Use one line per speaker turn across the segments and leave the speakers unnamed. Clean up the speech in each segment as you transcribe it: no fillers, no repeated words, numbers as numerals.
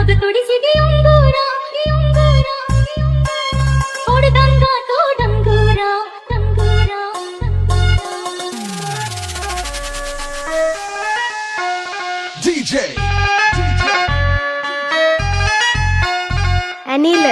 ಬಳ್ಳಾಗ ತೊಡಿಸಿದೆ ಅಂಗೂರ ಹೊಡೆದಂಗ ತೋಡಂಗೂರ ತಂಗೂರ
DJ
ಅನಿಲ್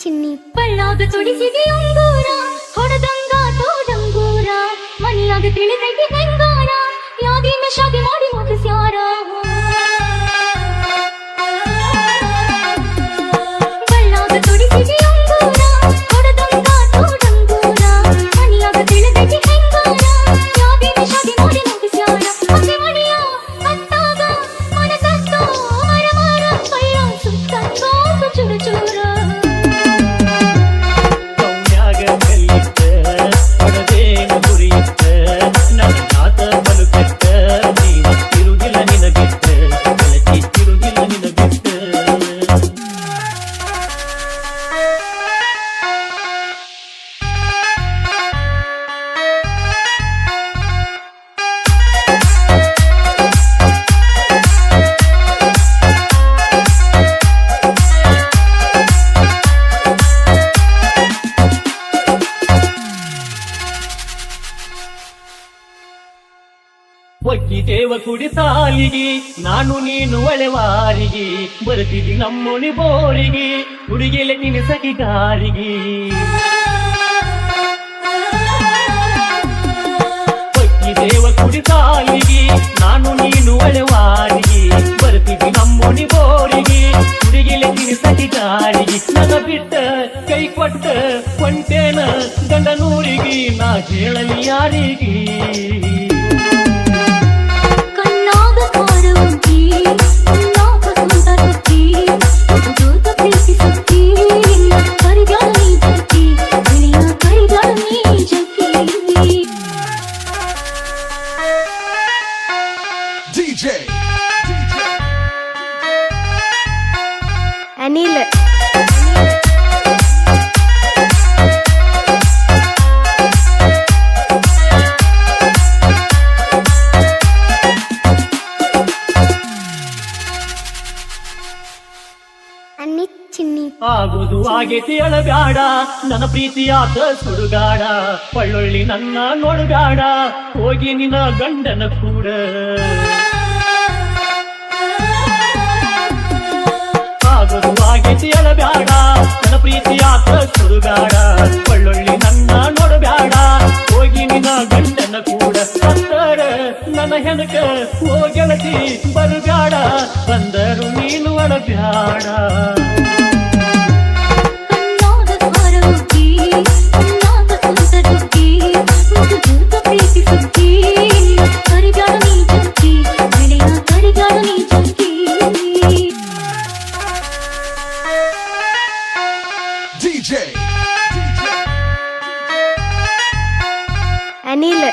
ಚಿನ್ನಿ
ಬಳ್ಳಾಗ ತೊಡಿಸಿದೆ ಅಂಗೂರ ಹೊಡೆದಂಗ ತೋಡಂಗೂರ ಮನಿಯಾಗ ತಿಳಿದೈತಿ ಹೆಂಗಾರ ಯಾದಿನ ಶಾದಿ ಮಾಡಿ ಮುಗಿಸ್ಯಾರ ಬಳ್ಳಾಗ ತೊಡಿಸಿದೆ ಅಂಗೂರ ಹೊಡೆದಂಗ ತೋಡಂಗೂರ ಮನಿಯಾಗ ತಿಳಿದೈತಿ ಹೆಂಗಾರ ಯಾದಿನ ಶಾದಿ ಮಾಡಿ ಮುಗಿಸ್ಯಾರ ಮತ್ತೆ ಮಣಿಯ ಅತ್ತಾಗ ಮನಸತ್ತೋ ಮರಮರ ಕೈಯ ಸುತ್ತಂಗೋ ಚೂರ ಚೂರ
ಒಕ್ಕಿದೇವ ಕುಡಿ ಸಾಲಿಗೆ ನಾನು ನೀನು ಒಳೆವಾರಿಗೆ ಬರ್ತಿದ್ದಿ ನಮ್ಮೊಣಿ ಬೋರಿಗೆ ಹುಡುಗಿಲೆ ತಿನಿಸಗಿ ಕಾರಿಗೆ ಒಕ್ಕಿದೇವ ಕುಡಿ ಸಾಲಿಗೆ ನಾನು ನೀನು ಒಳೆವಾರಿಗೆ ಬರ್ತಿದ್ದಿ ನಮ್ಮೊಣಿ ಬೋರಿಗೆ ಹುಡುಗಿಲೆ ತಿನಿಸಗಿ ಕಾರಿಗೆ ನನ್ನ ಬಿಟ್ಟ ಕೈ ಕೊಟ್ಟ ಕೊಂಟೇನ ಗಂಡನೂರಿಗೆ ನಾ ಕೇಳಲಿ ಯಾರಿಗೆ
DJ
ಅನಿಲ್ ಚಿನ್ನಿ
ಆಗುದು ಆಗೇತಿ ಅಳಬ್ಯಾಡ ನನ್ನ ಪ್ರೀತಿಯಾದ ಸುಡುಗಾಡ ಪಳ್ಳೊಳ್ಳಿ ನನ್ನ ನೋಡುಗಾಡ ಹೋಗಿ ನಿನ್ನ ಗಂಡನ ಕೂಡ ಆಗುದು ಆಗೇತಿ ಅಳಬ್ಯಾಡ ನನ್ನ ಪ್ರೀತಿಯಾದ ಸುಡುಗಾಡ ಪಳ್ಳೊಳ್ಳಿ ನನ್ನ ನೋಡುಬ್ಯಾಡ ಹೋಗಿ ನಿನ್ನ ಗಂಡನ ಕೂಡ ಸತ್ತರ ನನ್ನ ಹೆಣಕ ಹೋಗೆಳತಿ ಬರುಗಾಡ ಬಂದರು ನೀನು ಅಳಬ್ಯಾಡ
DJ
ಅನಿಲ್